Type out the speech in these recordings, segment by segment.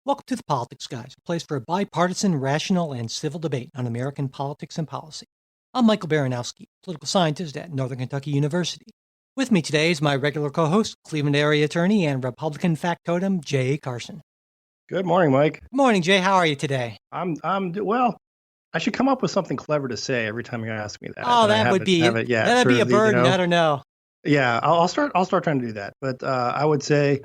Welcome to The Politics Guys, a place for a bipartisan, rational, and civil debate on American politics and policy. I'm Michael Baranowski, political scientist at Northern Kentucky University. With me today is my regular co-host, Cleveland area attorney and Republican factotum, Jay Carson. Good morning, Mike. Good morning, Jay. How are you today? Well. I should come up with something clever to say every time you ask me that. Oh, that'd be a burden. I don't know. Yeah, I'll start trying to do that. But I would say,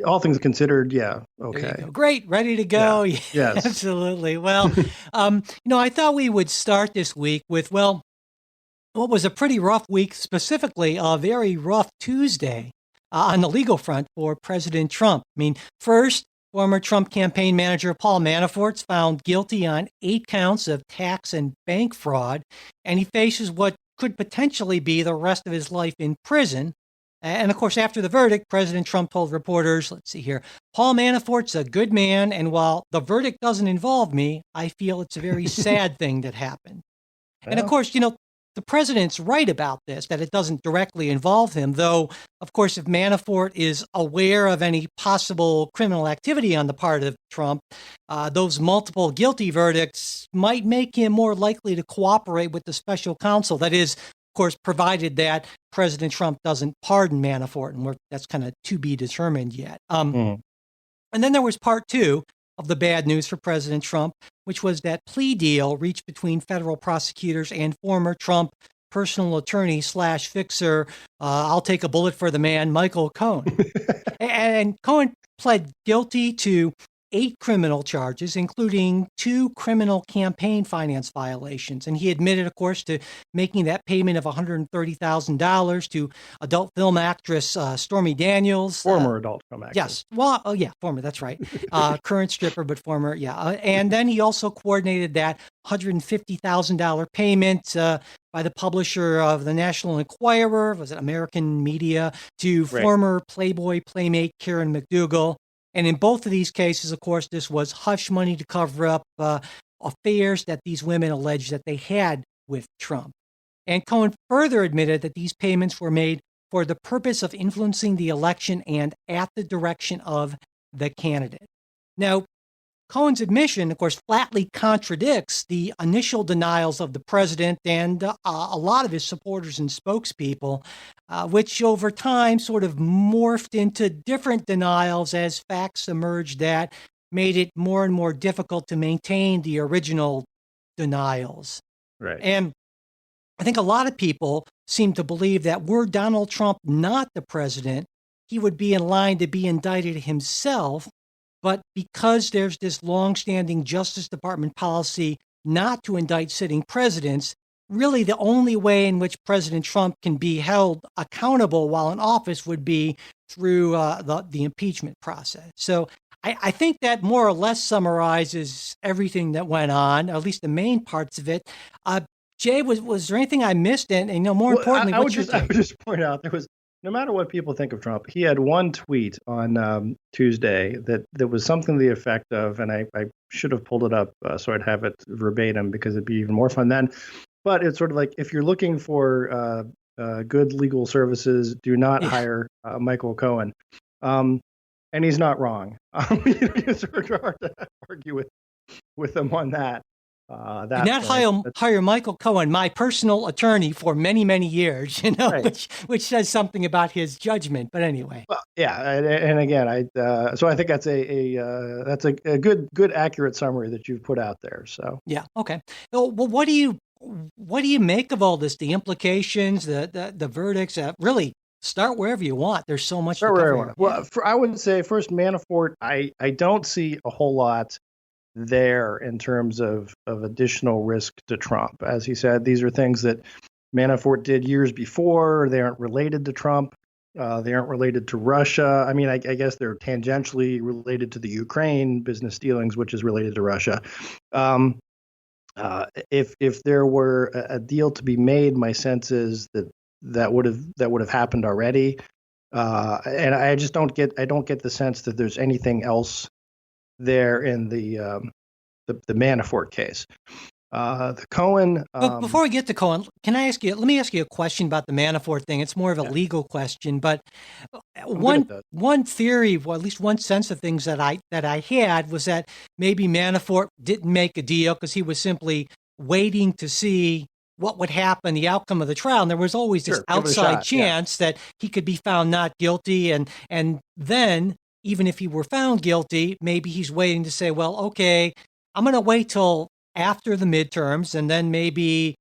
all things considered, yeah, okay, great, ready to go. Yeah. Yes, absolutely. Well, I thought we would start this week with what was a pretty rough week, specifically a very rough Tuesday on the legal front for President Trump. I mean, first, former Trump campaign manager Paul Manafort's found guilty on 8 counts of tax and bank fraud, and he faces what could potentially be the rest of his life in prison. And of course, after the verdict, President Trump told reporters, let's see here, Paul Manafort's a good man, and while the verdict doesn't involve me, I feel it's a very sad thing that happened. Well, and of course, the president's right about this, that it doesn't directly involve him, though, of course, if Manafort is aware of any possible criminal activity on the part of Trump, those multiple guilty verdicts might make him more likely to cooperate with the special counsel. That is, of course, provided that President Trump doesn't pardon Manafort, and that's kind of to be determined yet. And then there was part 2 of the bad news for President Trump, which was that plea deal reached between federal prosecutors and former Trump personal attorney / fixer, I'll take a bullet for the man, Michael Cohen. And Cohen pled guilty to 8 criminal charges, including 2 criminal campaign finance violations. And he admitted, of course, to making that payment of $130,000 to adult film actress Stormy Daniels. Former adult film actress. Yes. Well, former, that's right. Current stripper, but former, and then he also coordinated that $150,000 payment by the publisher of the National Enquirer, was it American Media, to former Playboy playmate Karen McDougal. And in both of these cases, of course, this was hush money to cover up affairs that these women alleged that they had with Trump. And Cohen further admitted that these payments were made for the purpose of influencing the election and at the direction of the candidate. Now, Cohen's admission, of course, flatly contradicts the initial denials of the president and a lot of his supporters and spokespeople, which over time sort of morphed into different denials as facts emerged that made it more and more difficult to maintain the original denials. Right. And I think a lot of people seem to believe that were Donald Trump not the president, he would be in line to be indicted himself. But because there's this longstanding Justice Department policy not to indict sitting presidents, really the only way in which President Trump can be held accountable while in office would be through the impeachment process. So I think that more or less summarizes everything that went on, at least the main parts of it. Jay, was there anything I missed? And more importantly, I would just point out there was, no matter what people think of Trump, he had one tweet on Tuesday that was something to the effect of, and I should have pulled it up so I'd have it verbatim because it'd be even more fun then. But it's sort of like, if you're looking for good legal services, do not hire Michael Cohen. And he's not wrong. It's hard to argue with him on that. Hire Michael Cohen, my personal attorney for many, many years, right. which says something about his judgment. But anyway, well, yeah, and again, so I think that's a good accurate summary that you've put out there. So yeah, okay. Well, what do you make of all this? The implications, the verdicts. Really, start wherever you want. There's so much. Start wherever you want. Well, I would say first, Manafort. I don't see a whole lot there in terms of additional risk to Trump. As he said, these are things that Manafort did years before. They aren't related to Trump. They aren't related to Russia. I mean, I guess they're tangentially related to the Ukraine business dealings, which is related to Russia. If there were a deal to be made, my sense is that would have happened already. And I just don't get the sense that there's anything else there in the Manafort case. The Cohen. But before we get to Cohen, let me ask you a question about the Manafort thing. It's more of a legal question, but I'm good at that. one theory, or at least one sense of things that I had was that maybe Manafort didn't make a deal because he was simply waiting to see what would happen, the outcome of the trial. And there was always this Sure, give it a outside shot, chance that he could be found not guilty. And then, even if he were found guilty, maybe he's waiting to say, well, okay, I'm going to wait till after the midterms, and then maybe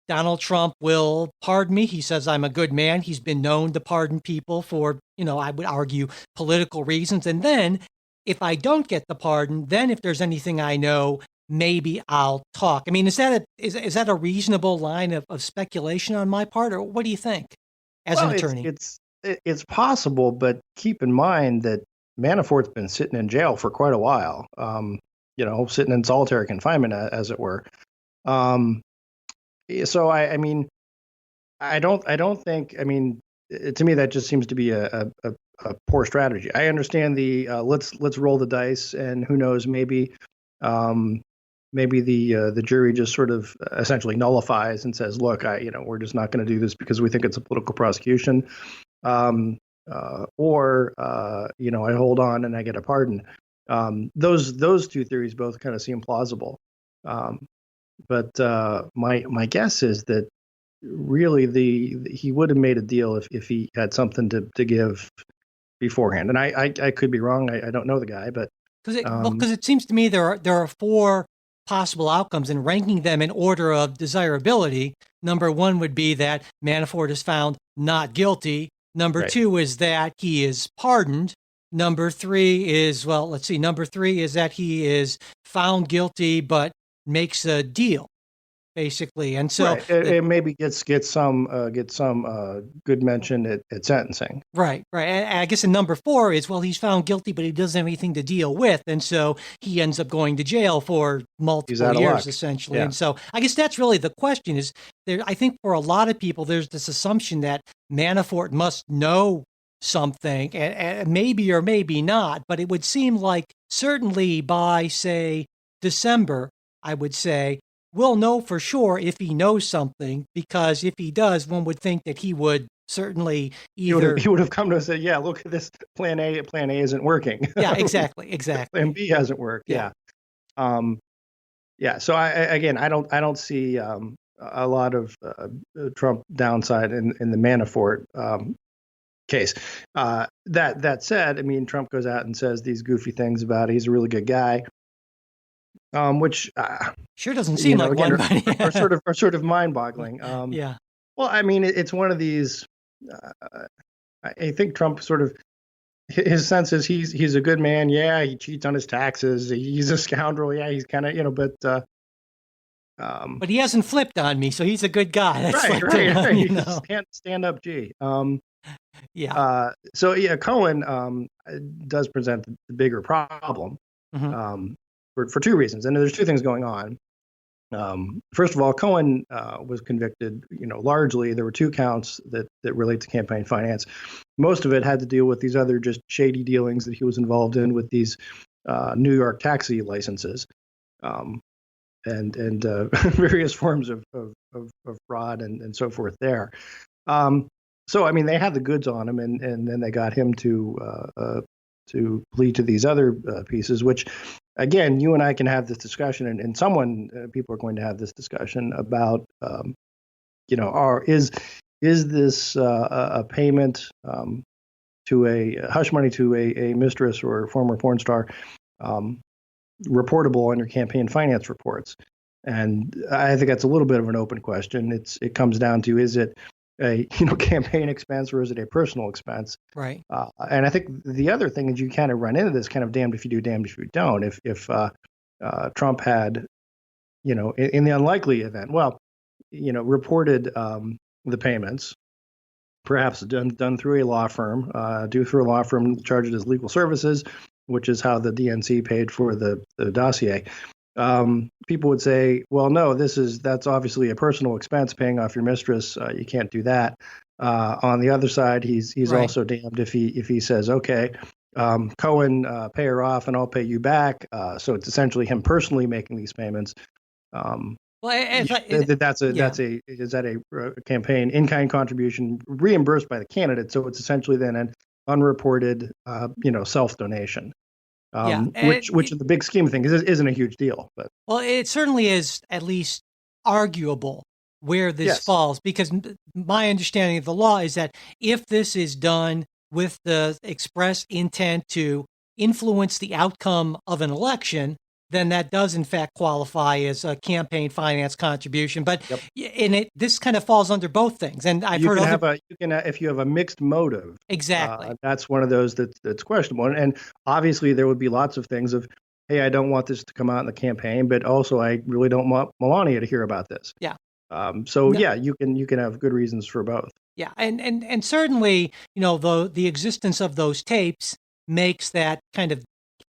Donald Trump will pardon me. He says I'm a good man. He's been known to pardon people for, I would argue, political reasons. And then if I don't get the pardon, then if there's anything I know, maybe I'll talk. I mean, is that a reasonable line of speculation on my part, or what do you think as an attorney? It's possible, but keep in mind that Manafort's been sitting in jail for quite a while. Sitting in solitary confinement, as it were. So I mean, I don't think. I mean, to me, that just seems to be a poor strategy. I understand the let's roll the dice, and who knows, maybe the jury just sort of essentially nullifies and says, look, we're just not going to do this because we think it's a political prosecution, or I hold on and I get a pardon. Those two theories both kind of seem plausible, but my guess is that really he would have made a deal if he had something to give beforehand. And I could be wrong. I don't know the guy, but because it seems to me there are four possible outcomes, and ranking them in order of desirability. Number one would be that Manafort is found not guilty. Number two is that he is pardoned. Number three is that he is found guilty but makes a deal, basically. And so it maybe gets some good mention at sentencing. Right. And I guess in number four is, well, he's found guilty, but he doesn't have anything to deal with. And so he ends up going to jail for multiple years, essentially. Yeah. And so I guess that's really the question is there. I think for a lot of people, there's this assumption that Manafort must know something, and maybe or maybe not, but it would seem like certainly by, say, December, I would say, we'll know for sure if he knows something, because if he does, one would think that he would certainly either... He would have come to us and said, yeah, look at this, plan A isn't working. Yeah, exactly. Plan B hasn't worked, yeah. So I don't see a lot of Trump downside in the Manafort case. That said, I mean, Trump goes out and says these goofy things about he's a really good guy, which sure doesn't seem like again, one, are sort of mind-boggling. Yeah. Well, I mean, it's one of these. I think Trump sort of his sense is he's a good man. Yeah, he cheats on his taxes. He's a scoundrel. Yeah, he's kind of but he hasn't flipped on me, so he's a good guy. That's right. Stand up, G. Yeah. Cohen does present the bigger problem for two reasons, and there's two things going on. First of all, Cohen was convicted. Largely there were two counts that relate to campaign finance. Most of it had to deal with these other just shady dealings that he was involved in with these New York taxi licenses, and various forms of fraud and so forth there. So, I mean, they had the goods on him, and then they got him to plead to these other pieces, which, again, you and I can have this discussion, and people are going to have this discussion about, is this a payment to a hush money to a mistress or a former porn star reportable on your campaign finance reports? And I think that's a little bit of an open question. It comes down to, is it a campaign expense or is it a personal expense? Right. And I think the other thing is you kind of run into this kind of damned if you do, damned if you don't. If Trump had, in the unlikely event, reported the payments, perhaps done through a law firm, charged as legal services, which is how the DNC paid for the dossier. People would say, well, no, that's obviously a personal expense, paying off your mistress. You can't do that. On the other side, he's right. Also damned if he says, okay, Cohen, pay her off and I'll pay you back. So it's essentially him personally making these payments. Well, That's a yeah. is that a campaign in-kind contribution reimbursed by the candidate? So it's essentially then an unreported, self-donation, Yeah. which in the big scheme of things isn't a huge deal. But Well, it certainly is at least arguable where this yes, falls, because my understanding of the law is that if this is done with the express intent to influence the outcome of an election, then that does in fact qualify as a campaign finance contribution. But yep. this kind of falls under both things. And I've You heard can other have if you have a mixed motive, exactly. that's one of those that's questionable. And obviously, there would be lots of things of, hey, I don't want this to come out in the campaign, but also I really don't want Melania to hear about this. Yeah. So No, yeah, you can have good reasons for both. yeah, and certainly, the existence of those tapes makes that kind of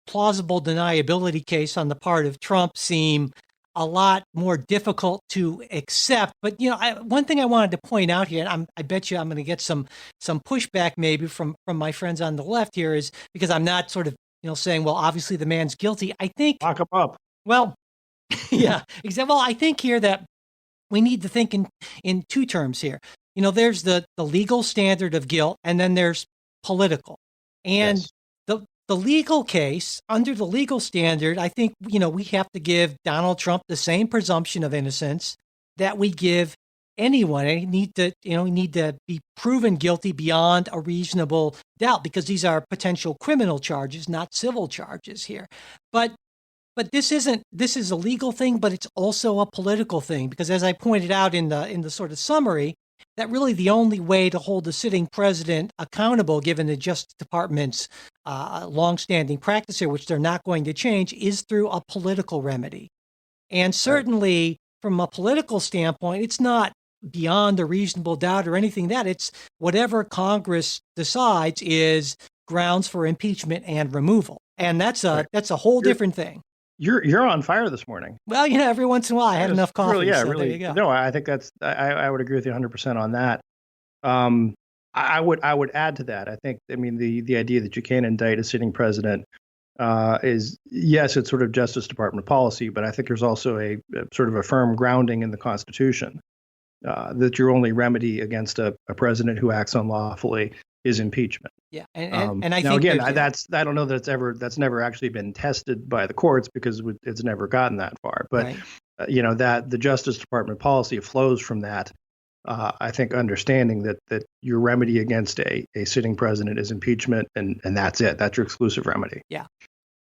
plausible deniability case on the part of Trump seem a lot more difficult to accept. But one thing I wanted to point out here, and I bet you I'm going to get some pushback maybe from my friends on the left here, is because I'm not sort of saying, well, obviously the man's guilty. I think, Lock them up. well, yeah, exactly. Well, I think here that we need to think in two terms here. There's the legal standard of guilt, and then there's political. And Yes. the legal case, under the legal standard, I think, we have to give Donald Trump the same presumption of innocence that we give anyone. They need to be proven guilty beyond a reasonable doubt, because these are potential criminal charges, not civil charges here. But this is a legal thing, but it's also a political thing, because as I pointed out in the sort of summary, that really the only way to hold the sitting president accountable, given the Justice Department's longstanding practice here, which they're not going to change, is through a political remedy. And certainly from a political standpoint, it's not beyond a reasonable doubt or anything that it's whatever Congress decides is grounds for impeachment and removal. And that's a whole different thing. You're on fire this morning. Well, every once in a while I had enough coffee. Really, yeah, so really. There you go. No, I think I would agree with you 100% on that. I would add to that. I mean, the idea that you can't indict a sitting president is, yes, it's sort of Justice Department policy, but I think there's also a sort of a firm grounding in the Constitution that your only remedy against a president who acts unlawfully is impeachment. Yeah, and I now think again, I don't know that that's never actually been tested by the courts, because it's never gotten that far. But right. That the Justice Department policy flows from that. I think understanding that your remedy against a sitting president is impeachment, and that's it. That's your exclusive remedy. Yeah,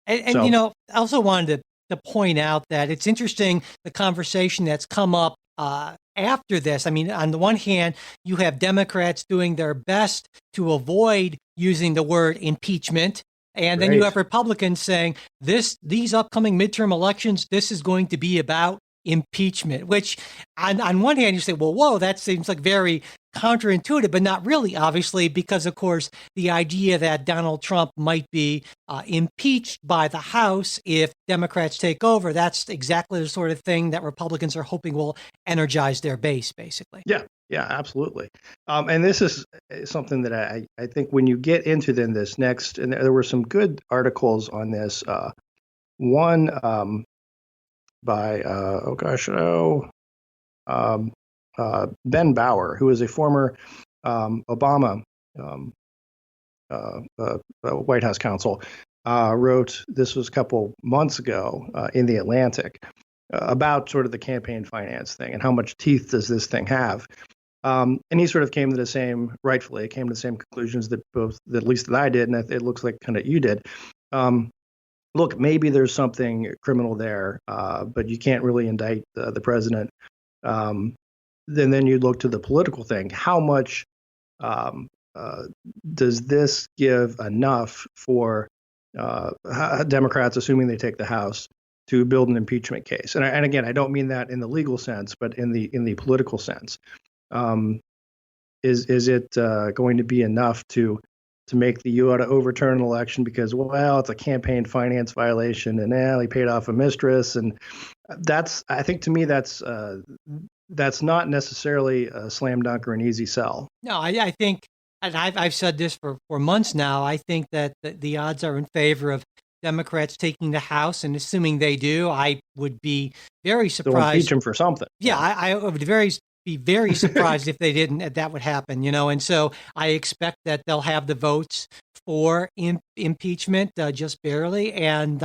and I also wanted to point out that it's interesting the conversation that's come up after this. I mean, on the one hand, you have Democrats doing their best to avoid using the word impeachment. And then you have Republicans saying these upcoming midterm elections, this is going to be about impeachment, which on one hand you say, well, whoa, that seems like very counterintuitive, but not really, obviously, because, of course, the idea that Donald Trump might be impeached by the House if Democrats take over, that's exactly the sort of thing that Republicans are hoping will energize their base, basically. Yeah, absolutely. And this is something that I think when you get into this next, and there were some good articles on this. One by Ben Bauer, who is a former Obama White House counsel, wrote, this was a couple months ago in the Atlantic, about sort of the campaign finance thing and how much teeth does this thing have. And he sort of came to the same conclusions that at least I did, and it looks like kind of you did. Look, maybe there's something criminal there, but you can't really indict the president. Then you look to the political thing. How much does this give enough for Democrats, assuming they take the House, to build an impeachment case? And again, I don't mean that in the legal sense, but in the political sense. Is it going to be enough to make you ought to overturn an election because, well, it's a campaign finance violation and he paid off a mistress? And I think to me that's not necessarily a slam dunk or an easy sell. No, I think, and I've said this for months now, I think that the odds are in favor of Democrats taking the House, and assuming they do, I would be very They'll surprised. impeach him for something. Yeah, I would be very surprised if they didn't. That would happen, And so I expect that they'll have the votes for impeachment, just barely, and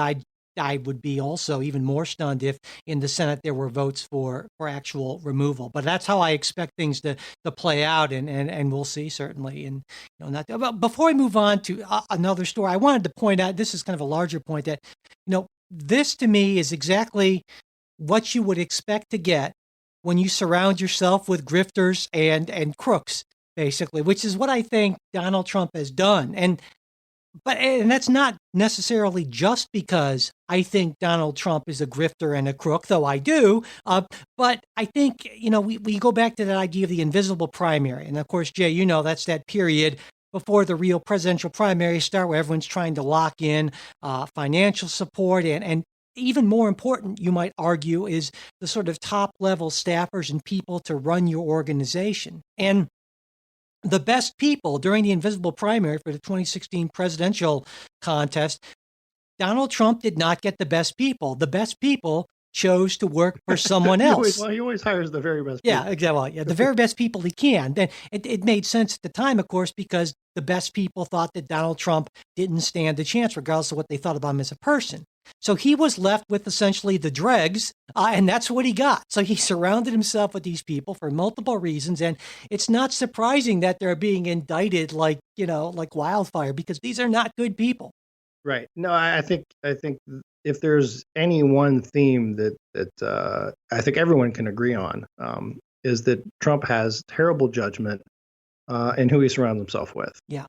I would be also even more stunned if in the Senate there were votes for actual removal. But that's how I expect things to play out, and we'll see certainly. And but before I move on to another story, I wanted to point out, this is kind of a larger point, that this to me is exactly what you would expect to get when you surround yourself with grifters and crooks, basically, which is what I think Donald Trump has done. And that's not necessarily just because I think Donald Trump is a grifter and a crook, though I do. But I think, we go back to that idea of the invisible primary. And of course, Jay, that's that period before the real presidential primaries start, where everyone's trying to lock in financial support. And even more important, you might argue, is the sort of top level staffers and people to run your organization. And the best people during the invisible primary for the 2016 presidential contest, Donald Trump did not get the best people. The best people chose to work for someone else. He always hires the very best people. Yeah, exactly. Yeah, the very best people he can. Then it made sense at the time, of course, because the best people thought that Donald Trump didn't stand a chance, regardless of what they thought about him as a person. So he was left with essentially the dregs, and that's what he got. So he surrounded himself with these people for multiple reasons, and it's not surprising that they're being indicted like wildfire, because these are not good people. Right. No, I think if there's any one theme that I think everyone can agree on, is that Trump has terrible judgment in who he surrounds himself with. Yeah.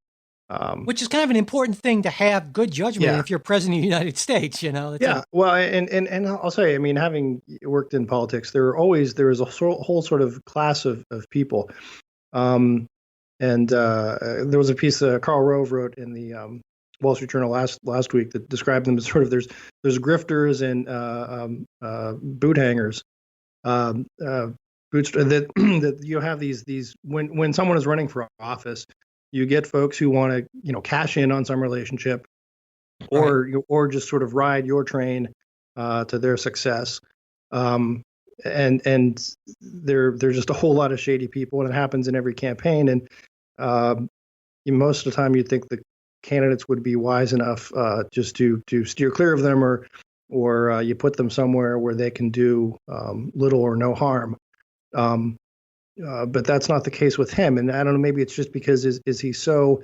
Which is kind of an important thing to have good judgment if you're president of the United States, Well, and I'll say, I mean, having worked in politics, there is a whole sort of class of people. And there was a piece Karl Rove wrote in the Wall Street Journal last week that described them as sort of there's grifters and boot hangers. That you have these when someone is running for office, you get folks who want to, cash in on some relationship, or just sort of ride your train to their success. And there's just a whole lot of shady people, and it happens in every campaign. And most of the time, you'd think the candidates would be wise enough just to steer clear of them, or you put them somewhere where they can do little or no harm. But that's not the case with him. And I don't know, maybe it's just because is he so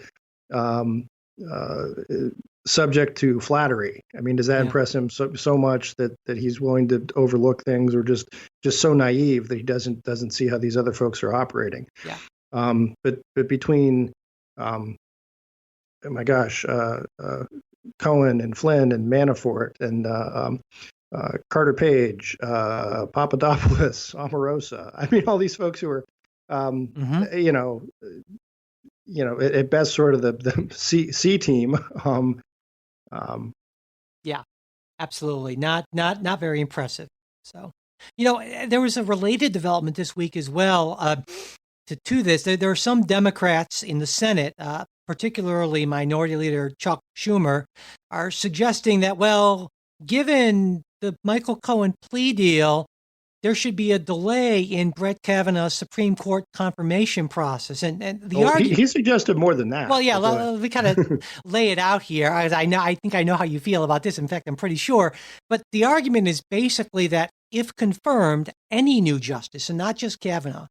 subject to flattery? I mean, does that impress him so much that he's willing to overlook things, or just so naive that he doesn't see how these other folks are operating? Yeah. But between, oh my gosh, Cohen and Flynn and Manafort and Carter Page, Papadopoulos, Omarosa. I mean, all these folks who are, at best sort of the C team. Yeah, absolutely. Not very impressive. So, there was a related development this week as well to this. There are some Democrats in the Senate, particularly Minority Leader Chuck Schumer, are suggesting that, well, given the Michael Cohen plea deal, there should be a delay in Brett Kavanaugh's Supreme Court confirmation process. And the argument, he suggested more than that. Well, yeah, we kind of lay it out here. I think I know how you feel about this. In fact, I'm pretty sure. But the argument is basically that if confirmed, any new justice, and not just Kavanaugh,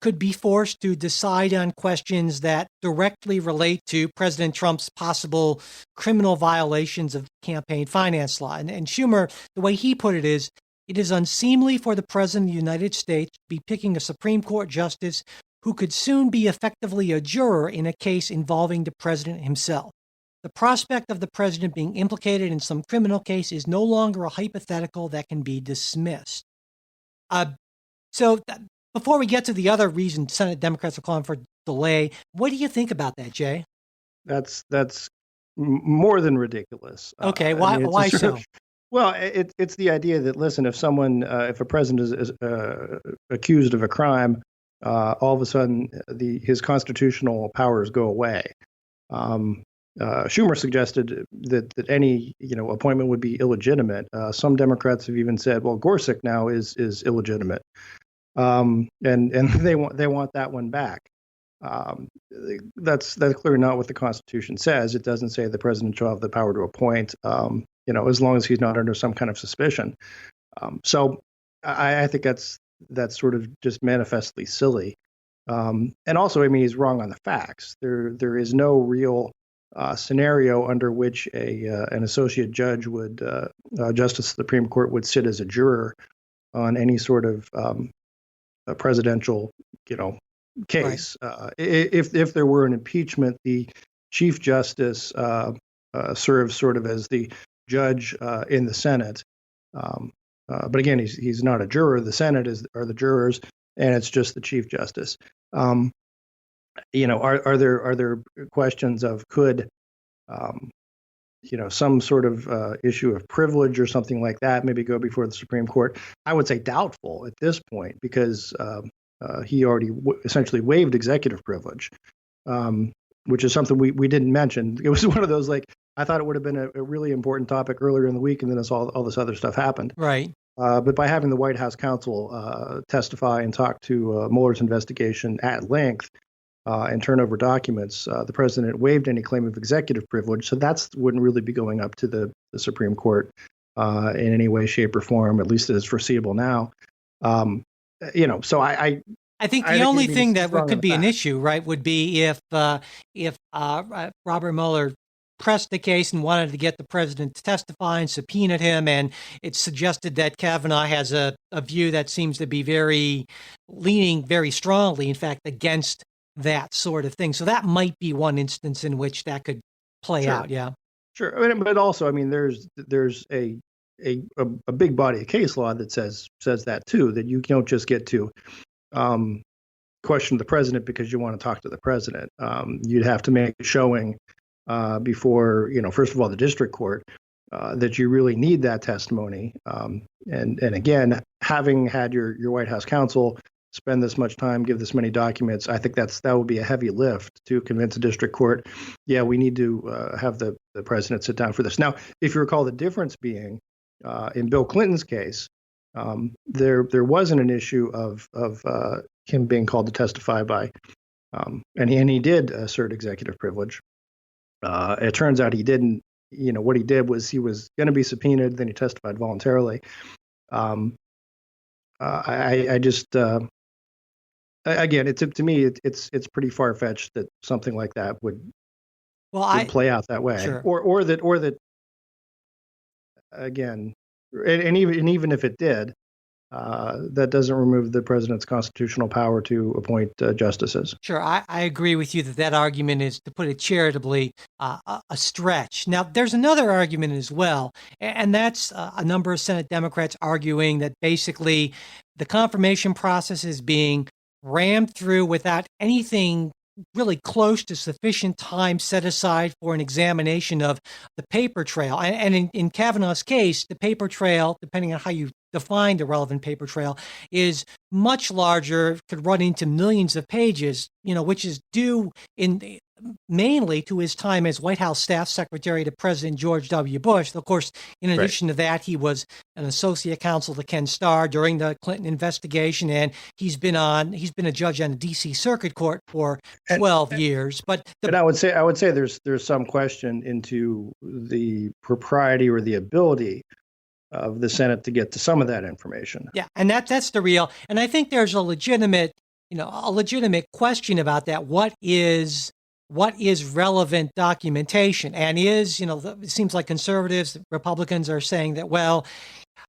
could be forced to decide on questions that directly relate to President Trump's possible criminal violations of campaign finance law. And Schumer, the way he put it is, it is unseemly for the President of the United States to be picking a Supreme Court justice who could soon be effectively a juror in a case involving the President himself. The prospect of the President being implicated in some criminal case is no longer a hypothetical that can be dismissed. Before we get to the other reason Senate Democrats are calling for delay, what do you think about that, Jay? That's more than ridiculous. Okay, why so? Well, it's the idea that, listen, if a president is accused of a crime, all of a sudden his constitutional powers go away. Schumer suggested that any appointment would be illegitimate. Some Democrats have even said, well, Gorsuch now is illegitimate, and they want that one back. That's clearly not what the Constitution says. It doesn't say the president shall have the power to appoint, as long as he's not under some kind of suspicion. So I think that's sort of just manifestly silly. And also, I mean, he's wrong on the facts. There is no real scenario under which an associate judge would, Justice of the Supreme Court, would sit as a juror on any sort of a presidential, case. Right. If there were an impeachment, the Chief Justice serves sort of as the judge in the Senate. But again, he's not a juror. The Senate are the jurors, and it's just the Chief Justice. Are there questions of could some sort of issue of privilege or something like that maybe go before the Supreme Court? I would say doubtful at this point, because he already essentially waived executive privilege, which is something we didn't mention. It was one of those, like, I thought it would have been a really important topic earlier in the week, and then all this other stuff happened. Right. But by having the White House counsel testify and talk to Mueller's investigation at length and turn over documents, the president waived any claim of executive privilege. So that wouldn't really be going up to the Supreme Court in any way, shape, or form, at least as foreseable now. So I think the only thing that could be an issue, right, would be if Robert Mueller pressed the case and wanted to get the president to testify and subpoenaed him, and it's suggested that Kavanaugh has a view that seems to be leaning very strongly, in fact, against that sort of thing. So that might be one instance in which that could play out. Yeah, sure. But also, I mean, there's a big body of case law that says that too, that you don't just get to question the president because you want to talk to the president. You'd have to make a showing before, first of all, the district court, that you really need that testimony. And again, having had your White House counsel spend this much time, give this many documents, I think that would be a heavy lift to convince the district court, yeah, we need to have the president sit down for this. Now, if you recall, the difference being in Bill Clinton's case, there wasn't an issue of him being called to testify by, and he did assert executive privilege. It turns out he didn't. What he did was he was going to be subpoenaed, then he testified voluntarily. I just again, to me, it's pretty far fetched that something like that would play out that way, sure. or that again, and even if it did, that doesn't remove the president's constitutional power to appoint justices. Sure, I agree with you that argument is, to put it charitably, a stretch. Now, there's another argument as well, and that's a number of Senate Democrats arguing that basically the confirmation process is being rammed through without anything really close to sufficient time set aside for an examination of the paper trail. And in Kavanaugh's case, the paper trail, depending on how you define the relevant paper trail, is much larger, could run into millions of pages, which is due mainly to his time as White House staff secretary to President George W. Bush. Of course, in addition to that, he was an associate counsel to Ken Starr during the Clinton investigation, and he's been a judge on the D.C. Circuit Court for 12 years. And I would say there's some question into the propriety or the ability of the Senate to get to some of that information. Yeah, and that's the real. And I think there's a legitimate question about that. What is relevant documentation? And it seems like conservatives, Republicans are saying that, well,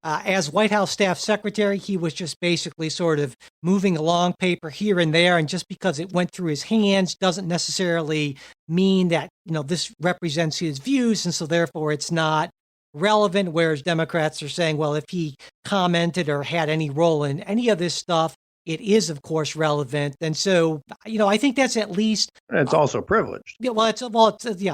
as White House staff secretary, he was just basically sort of moving along paper here and there. And just because it went through his hands doesn't necessarily mean that, this represents his views. And so therefore it's not relevant. Whereas Democrats are saying, well, if he commented or had any role in any of this stuff, it is, of course, relevant. And so, I think that's at least... And it's also privileged. Yeah,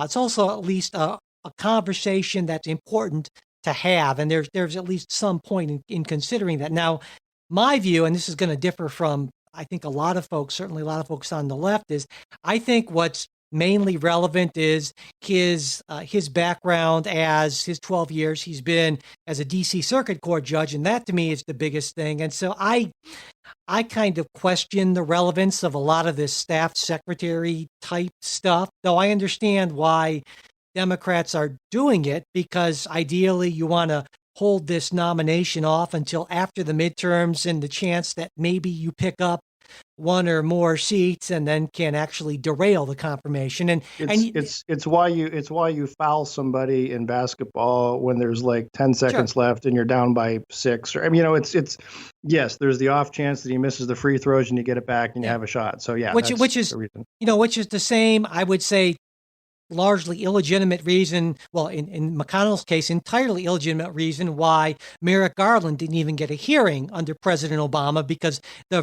it's also at least a conversation that's important to have. And there's at least some point in considering that. Now, my view, and this is going to differ from, I think, a lot of folks, certainly a lot of folks on the left, is I think what's mainly relevant is his background as his 12 years he's been as a DC Circuit Court judge, and that to me is the biggest thing. And so I kind of question the relevance of a lot of this staff secretary type stuff, though I understand why Democrats are doing it, because ideally you want to hold this nomination off until after the midterms and the chance that maybe you pick up one or more seats and then can actually derail the confirmation. And it's why you foul somebody in basketball when there's like 10 seconds left and you're down by 6. Or it's yes, there's the off chance that he misses the free throws and you get it back and you have a shot. So which is the reason. Which is the same, I would say, largely illegitimate reason, well, in McConnell's case, entirely illegitimate reason why Merrick Garland didn't even get a hearing under President Obama, because the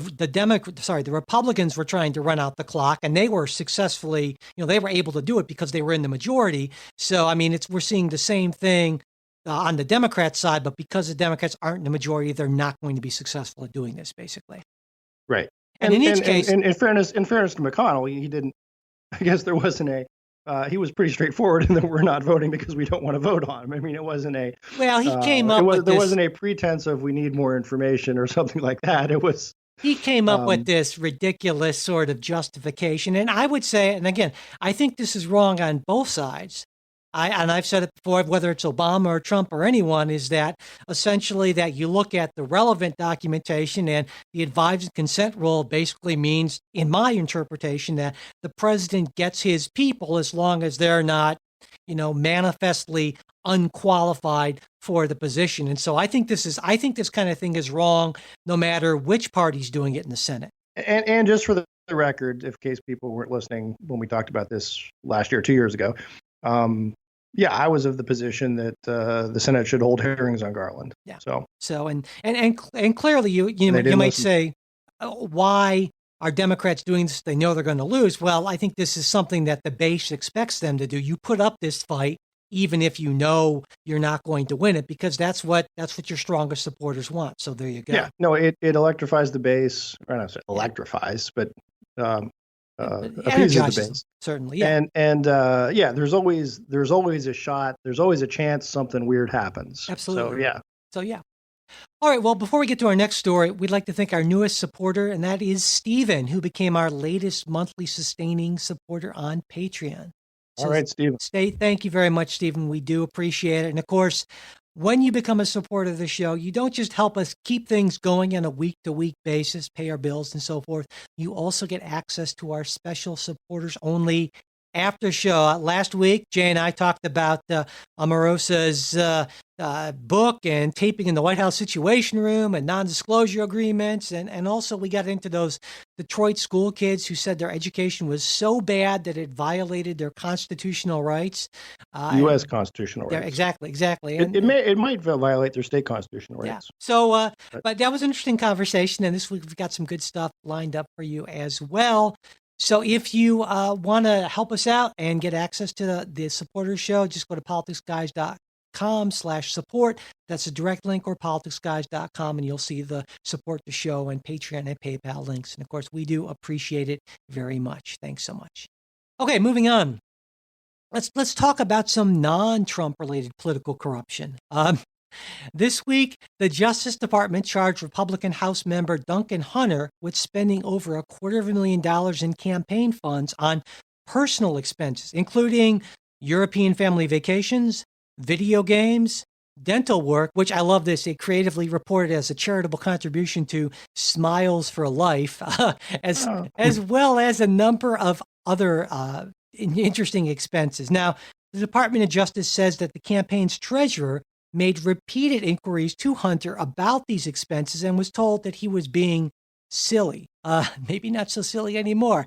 Republicans were trying to run out the clock, and they were successfully, they were able to do it because they were in the majority. So, I mean, we're seeing the same thing on the Democrat side, but because the Democrats aren't in the majority, they're not going to be successful at doing this, basically. Right. And in each case, in fairness to McConnell, he didn't. I guess there wasn't a. He was pretty straightforward in that we're not voting because we don't want to vote on him. I mean, it wasn't a. Well, he came up with there wasn't a pretense of we need more information or something like that. It was. He came up with this ridiculous sort of justification, and I would say, and again, I think this is wrong on both sides. I've said it before, whether it's Obama or Trump or anyone, is that essentially that you look at the relevant documentation, and the advised consent rule basically means, in my interpretation, that the president gets his people as long as they're not, manifestly unqualified for the position. And so I think this kind of thing is wrong, no matter which party's doing it in the Senate. And just for the record, in case people weren't listening when we talked about this last year, 2 years ago. Yeah, I was of the position that the Senate should hold hearings on Garland. Yeah. So and clearly you might say, why are Democrats doing this? They know they're going to lose. Well, I think this is something that the base expects them to do. You put up this fight even if you know you're not going to win it, because that's what your strongest supporters want. So there you go. Yeah. No, it electrifies the base. Or not electrifies, but appeases the base. Certainly, yeah. And there's always a shot. There's always a chance something weird happens. Absolutely. So yeah. All right. Well, before we get to our next story, we'd like to thank our newest supporter, and that is Stephen, who became our latest monthly sustaining supporter on Patreon. So, all right, Stephen. Thank you very much, Stephen. We do appreciate it. And of course, when you become a supporter of the show, you don't just help us keep things going on a week-to-week basis, pay our bills and so forth. You also get access to our special supporters-only after show. Last week, Jay and I talked about Omarosa's book and taping in the White House Situation Room and non-disclosure agreements. And also we got into those Detroit school kids who said their education was so bad that it violated their constitutional rights. U.S. constitutional rights. Exactly. And it might violate their state constitutional rights. Yeah. So, but that was an interesting conversation. And this week we've got some good stuff lined up for you as well. So if you want to help us out and get access to the supporters show, just go to politicsguys.com/support. That's a direct link, or politicsguys.com, and you'll see the support the show and Patreon and PayPal links. And of course, we do appreciate it very much. Thanks so much. Okay, moving on. Let's talk about some non-Trump related political corruption. This week, the Justice Department charged Republican House member Duncan Hunter with spending over $250,000 in campaign funds on personal expenses, including European family vacations, video games, dental work, which I love this. It creatively reported as a charitable contribution to Smiles for Life, as well as a number of other interesting expenses. Now, the Department of Justice says that the campaign's treasurer made repeated inquiries to Hunter about these expenses and was told that he was being silly. Maybe not so silly anymore.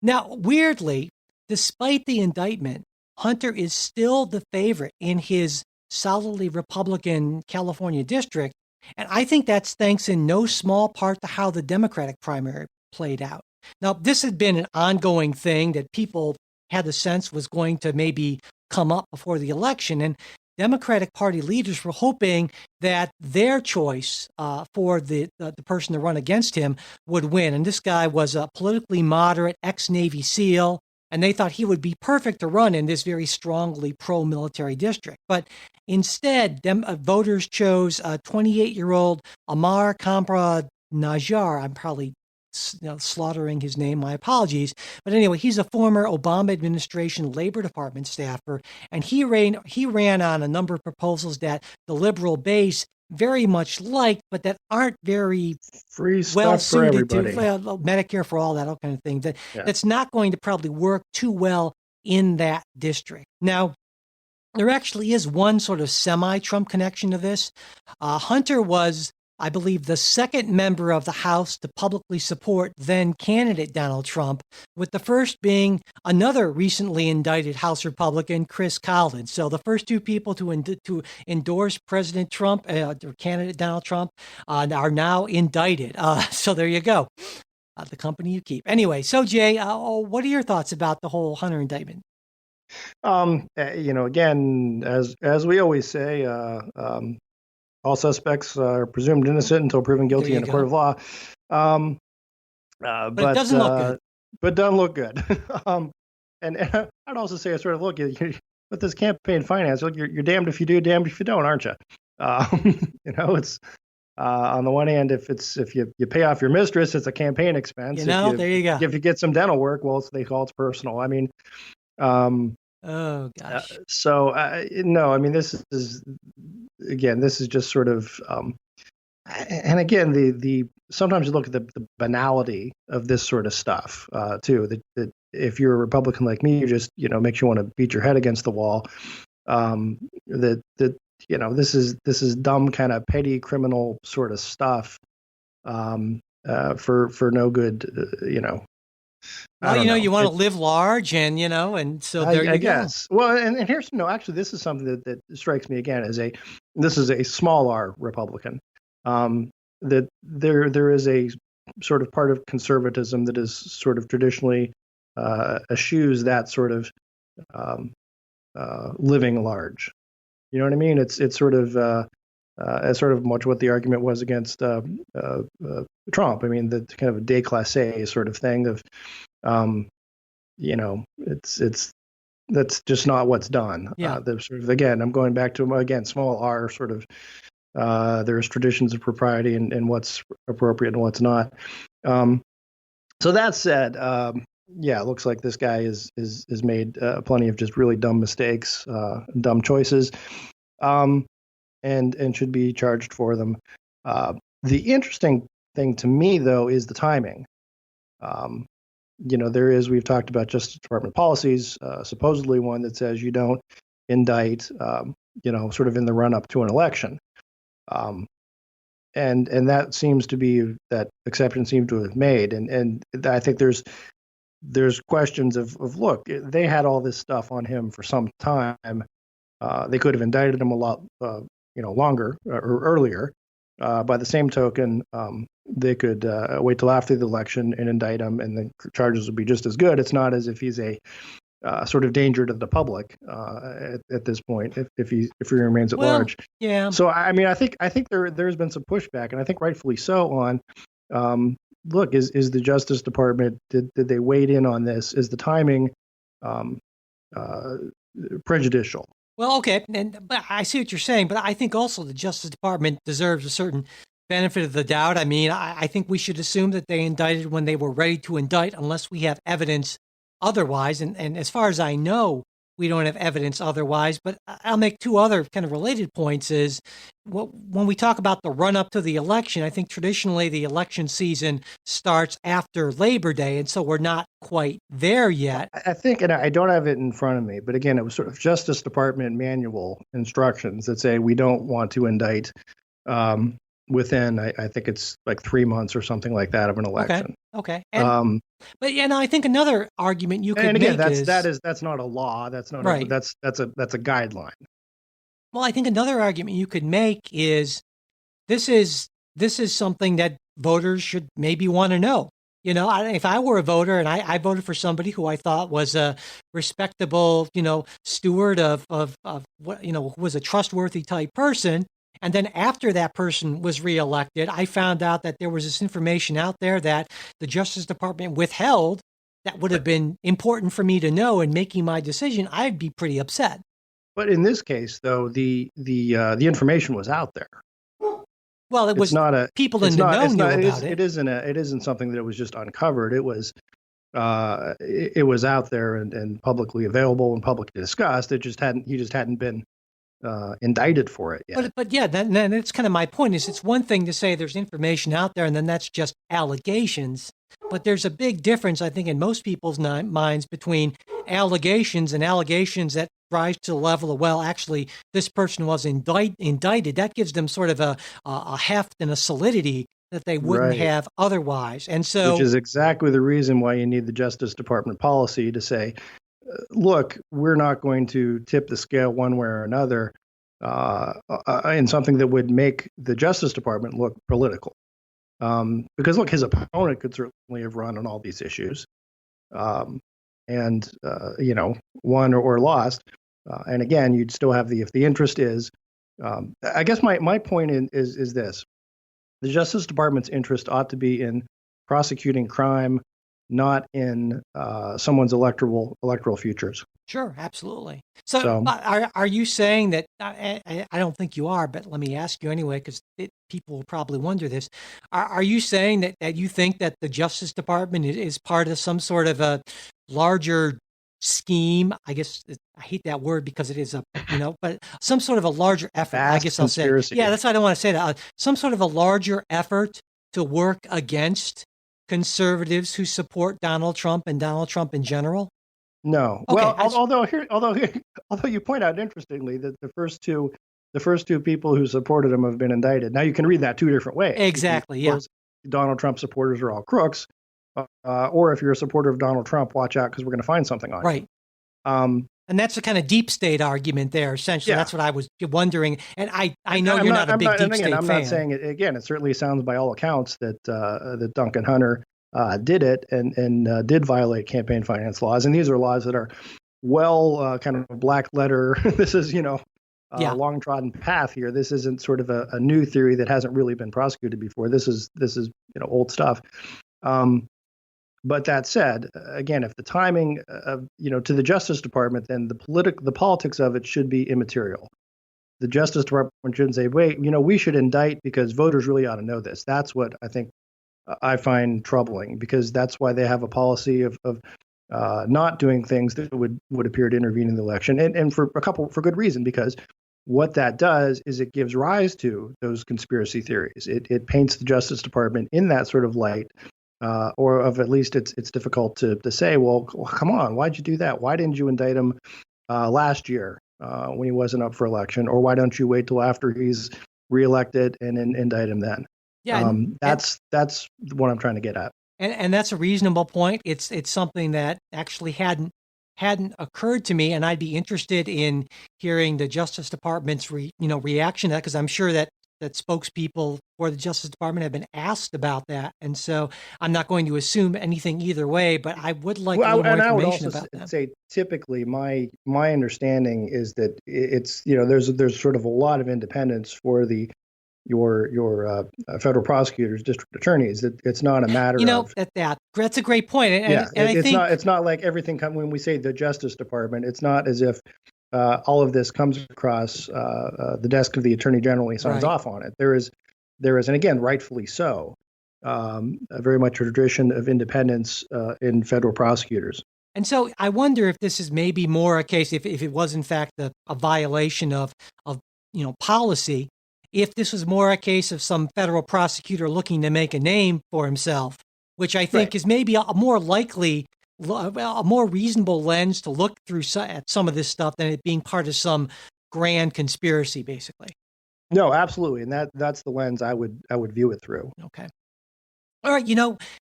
Now, weirdly, despite the indictment, Hunter is still the favorite in his solidly Republican California district. And I think that's thanks in no small part to how the Democratic primary played out. Now, this had been an ongoing thing that people had the sense was going to maybe come up before the election. And Democratic Party leaders were hoping that their choice for the person to run against him would win. And this guy was a politically moderate ex-Navy SEAL, and they thought he would be perfect to run in this very strongly pro-military district. But instead, voters chose 28-year-old Amar Kamra Najjar. I'm probably slaughtering his name. My apologies. But anyway, he's a former Obama administration Labor Department staffer, and he ran on a number of proposals that the liberal base very much liked, but that aren't very free stuff well for suited to everybody. Medicare for all that kind of thing. That's not going to probably work too well in that district. Now, there actually is one sort of semi-Trump connection to this. Hunter was, I believe, the second member of the House to publicly support then candidate Donald Trump, with the first being another recently indicted House Republican, Chris Collins. So the first two people to endorse President Trump, or candidate Donald Trump, are now indicted. So there you go. The company you keep. Anyway, so Jay, what are your thoughts about the whole Hunter indictment? Again, as we always say, all suspects are presumed innocent until proven guilty in a court of law. But it doesn't look good. But doesn't look good. And I'd also say, sort of, look, with this campaign finance, look, you're damned if you do, damned if you don't, aren't you? It's on the one hand, if you pay off your mistress, it's a campaign expense. There you go. If you get some dental work, well, they call it's personal. I mean, oh gosh. No, I mean, this is just sort of, and again, the sometimes you look at the banality of this sort of stuff too. That if you're a Republican like me, you just makes you want to beat your head against the wall. This is dumb kind of petty criminal sort of stuff for no good. Well, you want to live large, and so there you go. I guess. Well, and here's actually, this is something that strikes me again as this is a small R Republican. That there is a sort of part of conservatism that is sort of traditionally eschews that sort of living large. You know what I mean? It's sort of much what the argument was against Trump. I mean, the kind of a déclassé sort of thing of, it's that's just not what's done. Yeah. Sort of, again, I'm going back to again small R sort of. There's traditions of propriety and what's appropriate and what's not. So that said, it looks like this guy is made plenty of just really dumb mistakes, dumb choices, and should be charged for them. The interesting thing to me, though, is the timing. We've talked about Justice Department policies, supposedly one that says you don't indict, sort of in the run up to an election. And that seems to be, that exception seems to have made. And I think there's questions of look, they had all this stuff on him for some time. They could have indicted him a lot, longer or earlier. By the same token, they could wait till after the election and indict him, and the charges would be just as good. It's not as if he's a sort of danger to the public at this point, if he remains at large. Yeah. So I mean, I think there's been some pushback, and I think rightfully so on. Look, is the Justice Department, did they weigh in on this? Is the timing prejudicial? Well, okay, but I see what you're saying, but I think also the Justice Department deserves a certain benefit of the doubt. I mean, I think we should assume that they indicted when they were ready to indict, unless we have evidence otherwise. And as far as I know, we don't have evidence otherwise. But I'll make two other kind of related points is when we talk about the run up to the election, I think traditionally the election season starts after Labor Day. And so we're not quite there yet. I think, and I don't have it in front of me, but again, it was sort of Justice Department manual instructions that say we don't want to indict within, I think it's like 3 months or something like that of an election. Okay. But I think another argument you could make that's not a law. That's not right. That's a guideline. Well, I think another argument you could make is this is something that voters should maybe want to know. If I were a voter and I voted for somebody who I thought was a respectable, steward of what, who was a trustworthy type person, and then after that person was reelected, I found out that there was this information out there that the Justice Department withheld that would have been important for me to know in making my decision, I'd be pretty upset. But in this case, though, the information was out there. Well, it was people in the know knew about it. It isn't something that was just uncovered. It was out there and publicly available and publicly discussed. He just hadn't been indicted for it yet. But yeah, then that's kind of my point. Is it's one thing to say there's information out there, and then that's just allegations. But there's a big difference, I think, in most people's minds between allegations and allegations that rise to the level of, well, actually, this person was indicted. That gives them sort of a heft and a solidity that they wouldn't have otherwise. And so, which is exactly the reason why you need the Justice Department policy to say, look, we're not going to tip the scale one way or another in something that would make the Justice Department look political. Because, look, his opponent could certainly have run on all these issues and won or lost. And again, you'd still have if the interest is, I guess my point is this. The Justice Department's interest ought to be in prosecuting crime, not in someone's electoral futures. Sure, absolutely. So are you saying that, I don't think you are, but let me ask you anyway, because people will probably wonder this. Are you saying that you think that the Justice Department is part of some sort of a larger scheme? I guess I hate that word because it is but some sort of a larger effort. Vast I guess conspiracy. I'll say. Yeah, that's why I don't want to say that. Some sort of a larger effort to work against conservatives who support Donald Trump and Donald Trump in general? No. Okay, well, although you point out interestingly that the first two people who supported him have been indicted. Now you can read that two different ways. Exactly. Yeah. Donald Trump supporters are all crooks, or if you're a supporter of Donald Trump, watch out because we're going to find something on you. Right. And that's a kind of deep state argument there. Essentially, that's what I was wondering. And I know you're not a big deep state fan. I'm not saying it again. It certainly sounds by all accounts that Duncan Hunter did it and did violate campaign finance laws. And these are laws that are kind of black letter. This is long trodden path here. This isn't sort of a new theory that hasn't really been prosecuted before. This is old stuff. But that said, again, if the timing of to the Justice Department, then the politics of it should be immaterial. The Justice Department shouldn't say, wait, we should indict because voters really ought to know this. That's what I think I find troubling, because that's why they have a policy of not doing things that would appear to intervene in the election, and for good reason, because what that does is it gives rise to those conspiracy theories. It paints the Justice Department in that sort of light. Or at least it's difficult to say, well, come on, why'd you do that? Why didn't you indict him last year when he wasn't up for election? Or why don't you wait till after he's reelected and indict him then? Yeah, that's what I'm trying to get at. And that's a reasonable point. It's something that actually hadn't occurred to me, and I'd be interested in hearing the Justice Department's reaction to that, because I'm sure that spokespeople for the Justice Department have been asked about that. And so I'm not going to assume anything either way, but I would like a little more information about that. I would also say typically my understanding is that it's, there's sort of a lot of independence for your federal prosecutors, district attorneys. That it's not a matter of that's a great point. And it's not like everything when we say the Justice Department, it's not as if all of this comes across the desk of the Attorney General and he signs off on it. There is, and again, rightfully so, very much a tradition of independence in federal prosecutors. And so I wonder if this is maybe more a case, if it was in fact a violation of policy, if this was more a case of some federal prosecutor looking to make a name for himself, which I think is maybe a more likely, a more reasonable lens to look through at some of this stuff than it being part of some grand conspiracy, basically. No, absolutely. And that's the lens I would view it through. Okay. All right.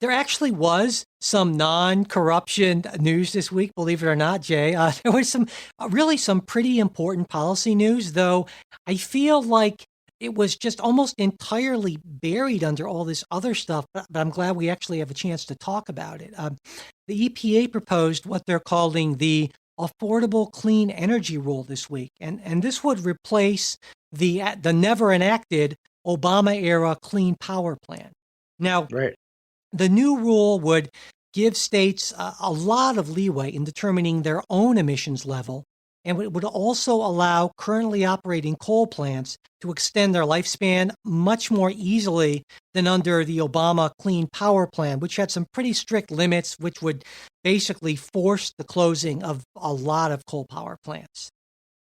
There actually was some non-corruption news this week, believe it or not, Jay. There was some pretty important policy news, though I feel like it was just almost entirely buried under all this other stuff, but I'm glad we actually have a chance to talk about it. The EPA proposed what they're calling the Affordable Clean Energy Rule this week, and this would replace the never enacted Obama-era Clean Power Plan. Now, the new rule would give states a lot of leeway in determining their own emissions level, and it would also allow currently operating coal plants to extend their lifespan much more easily than under the Obama Clean Power Plan, which had some pretty strict limits, which would basically force the closing of a lot of coal power plants.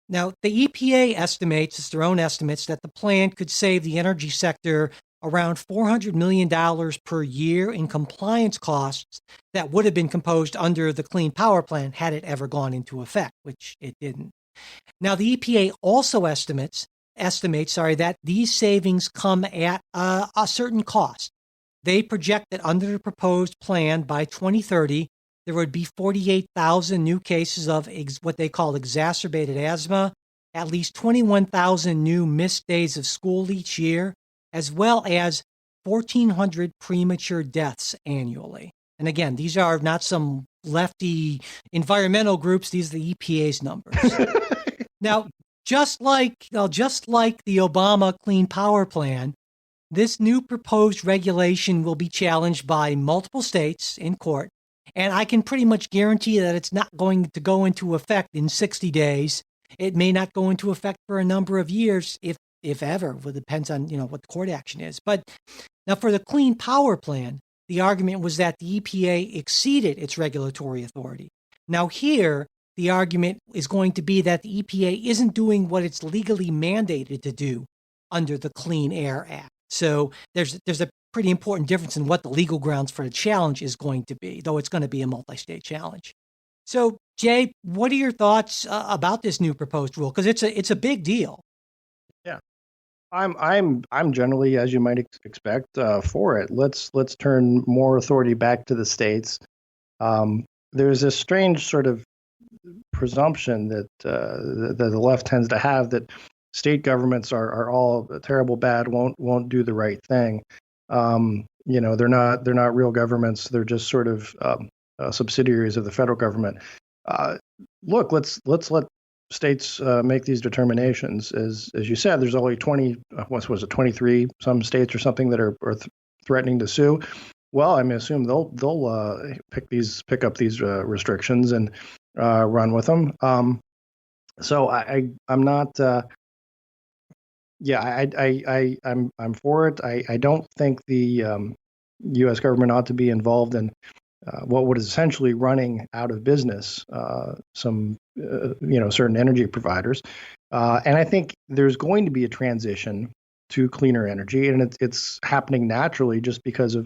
Now, the EPA estimates, it's their own estimates, that the plan could save the energy sector around $400 million per year in compliance costs that would have been composed under the Clean Power Plan had it ever gone into effect, which it didn't. Now, the EPA also estimates that these savings come at a certain cost. They project that under the proposed plan by 2030, there would be 48,000 new cases of what they call exacerbated asthma, at least 21,000 new missed days of school each year, as well as 1,400 premature deaths annually. And again, these are not some lefty environmental groups. These are the EPA's numbers. Now, just like the Obama Clean Power Plan, this new proposed regulation will be challenged by multiple states in court. And I can pretty much guarantee that it's not going to go into effect in 60 days. It may not go into effect for a number of years, if ever. It depends on what the court action is. But now for the Clean Power Plan, the argument was that the EPA exceeded its regulatory authority. Now here, the argument is going to be that the EPA isn't doing what it's legally mandated to do under the Clean Air Act. So there's a pretty important difference in what the legal grounds for the challenge is going to be, though it's going to be a multi-state challenge. So, Jay, what are your thoughts about this new proposed rule? Because it's a big deal. Yeah, I'm generally, as you might expect, for it. Let's turn more authority back to the states. There's a strange sort of presumption that the left tends to have that state governments are all terrible, bad, won't do the right thing. They're not real governments. They're just sort of subsidiaries of the federal government. Look, let's let states make these determinations. As you said, there's only 23 some states or something that are threatening to sue. Well, I mean, assume they'll pick up these restrictions and run with them. So I'm not. I'm for it. I don't think the U.S. government ought to be involved in what would essentially running out of business some certain energy providers, and I think there's going to be a transition to cleaner energy, and it's happening naturally just because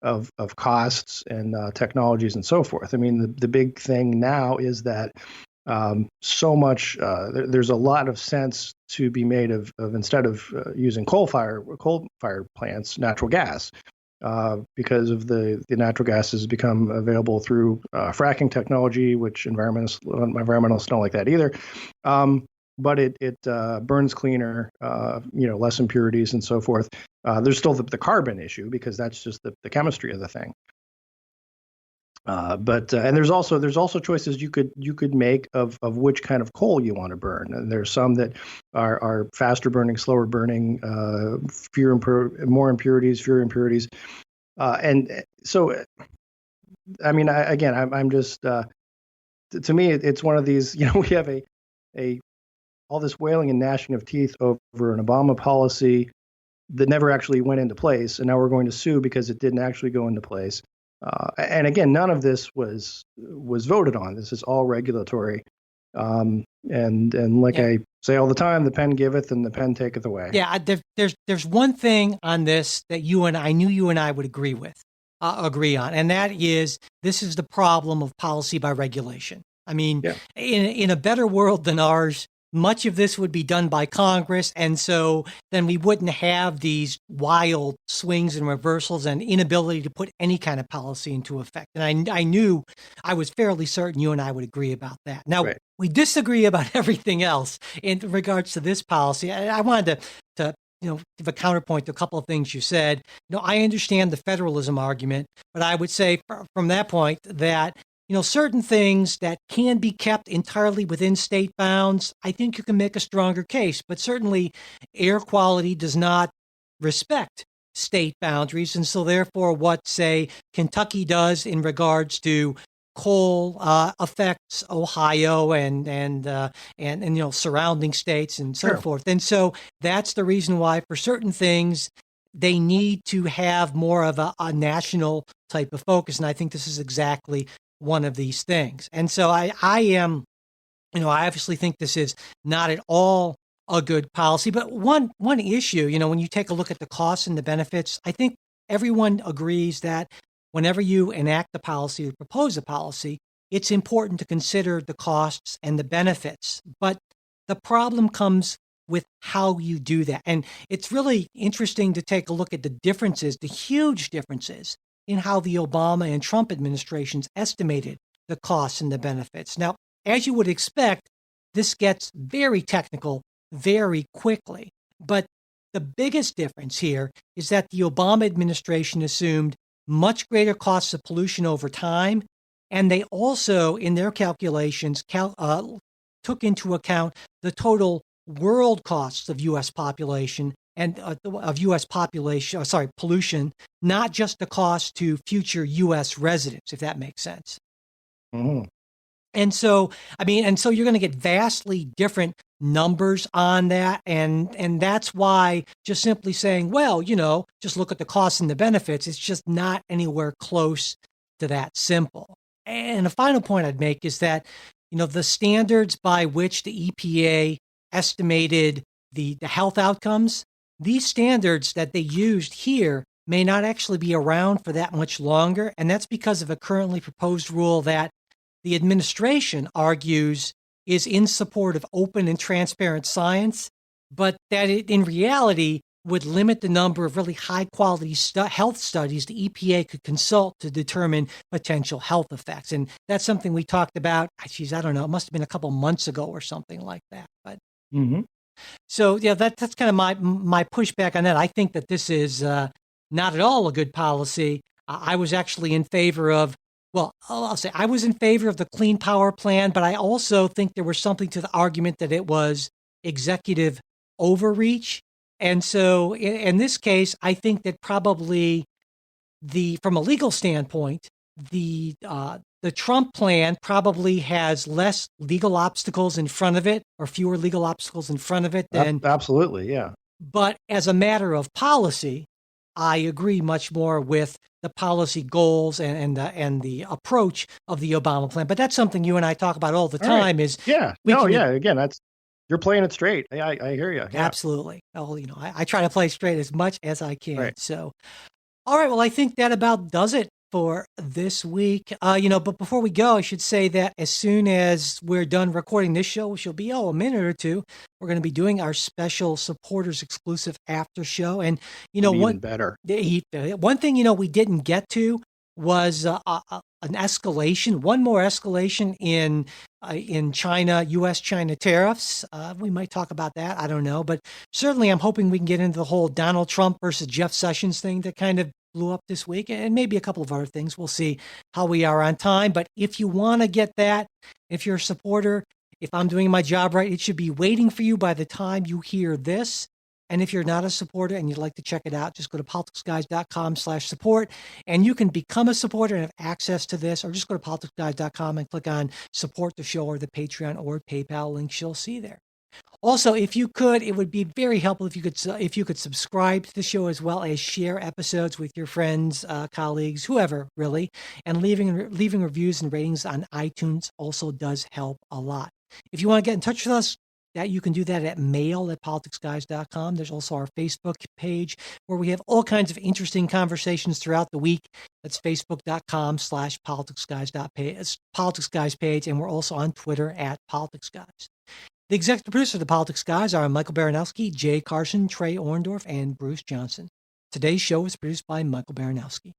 of costs and technologies and so forth. I mean, the big thing now is that so much there's a lot of sense to be made of instead of using coal-fired plants, natural gas, because of the natural gas has become available through fracking technology, which environmentalists don't like that either. But it burns cleaner, less impurities and so forth. There's still the carbon issue because that's just the chemistry of the thing. But there's also choices you could make of which kind of coal you want to burn. And there's some that are faster burning, slower burning, more impurities, fewer impurities, and so I mean, I'm just to me it's one of these. We have all this wailing and gnashing of teeth over an Obama policy that never actually went into place, and now we're going to sue because it didn't actually go into place. And again, none of this was voted on. This is all regulatory. And like I say all the time, the pen giveth and the pen taketh away. Yeah, there's one thing on this that I knew you and I would agree on, and that is this is the problem of policy by regulation. I mean, in a better world than ours, much of this would be done by Congress, and so then we wouldn't have these wild swings and reversals and inability to put any kind of policy into effect. And I was fairly certain you and I would agree about that. Now, we disagree about everything else in regards to this policy. I wanted to give a counterpoint to a couple of things you said. I understand the federalism argument, but I would say from that point that certain things that can be kept entirely within state bounds, I think you can make a stronger case. But certainly air quality does not respect state boundaries. And so therefore what, say, Kentucky does in regards to coal affects Ohio and surrounding states and so forth. And so that's the reason why for certain things they need to have more of a national type of focus. And I think this is exactly one of these things. And so I obviously think this is not at all a good policy. But one issue, when you take a look at the costs and the benefits, I think everyone agrees that whenever you enact a policy or propose a policy, it's important to consider the costs and the benefits. But the problem comes with how you do that. And it's really interesting to take a look at the differences, the huge differences in how the Obama and Trump administrations estimated the costs and the benefits. Now, as you would expect, this gets very technical very quickly. But the biggest difference here is that the Obama administration assumed much greater costs of pollution over time. And they also, in their calculations, took into account the total world costs of U.S. population and pollution, not just the cost to future U.S. residents, if that makes sense. Mm-hmm. And so you're going to get vastly different numbers on that. And that's why just simply saying, well, just look at the costs and the benefits, it's just not anywhere close to that simple. And a final point I'd make is that, the standards by which the EPA estimated the health outcomes, these standards that they used here may not actually be around for that much longer. And that's because of a currently proposed rule that the administration argues is in support of open and transparent science, but that it in reality would limit the number of really high-quality health studies the EPA could consult to determine potential health effects. And that's something we talked about, I don't know, it must have been a couple months ago or something like that. But So, yeah, that's kind of my pushback on that. I think that this is not at all a good policy. I was actually in favor of, I'll say I was in favor of the Clean Power Plan, but I also think there was something to the argument that it was executive overreach. And so in this case, I think that probably from a legal standpoint, the Trump plan probably has less legal obstacles in front of it, or fewer legal obstacles in front of it than. Absolutely, yeah. But as a matter of policy, I agree much more with the policy goals and the approach of the Obama plan. But that's something you and I talk about all the time. Right. Again, you're playing it straight. I hear you. Yeah. Absolutely. Well, I try to play straight as much as I can. Right. So, all right. Well, I think that about does it for this week. But before we go, I should say that as soon as we're done recording this show, which will be a minute or two, we're going to be doing our special supporters exclusive after show. And even better. One thing we didn't get to was an escalation, one more escalation in China, U.S.-China tariffs. We might talk about that. I don't know. But certainly I'm hoping we can get into the whole Donald Trump versus Jeff Sessions thing that kind of blew up this week, and maybe a couple of other things. We'll see how we are on time. But if you want to get that, if you're a supporter, if I'm doing my job right, it should be waiting for you by the time you hear this. And if you're not a supporter and you'd like to check it out, just go to politicsguys.com/support, and you can become a supporter and have access to this, or just go to politicsguys.com and click on support the show or the Patreon or PayPal links you'll see there. Also, if you could, it would be very helpful if you could subscribe to the show, as well as share episodes with your friends, colleagues, whoever really, and leaving reviews and ratings on iTunes also does help a lot. If you want to get in touch with us, that you can do that at mail@politicsguys.com. There's also our Facebook page where we have all kinds of interesting conversations throughout the week. That's facebook.com/politicsguys page, and we're also on Twitter @politicsguys. The executive producers of the Politics Guys are Michael Baranowski, Jay Carson, Trey Orndorff, and Bruce Johnson. Today's show was produced by Michael Baranowski.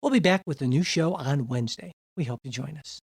We'll be back with a new show on Wednesday. We hope you join us.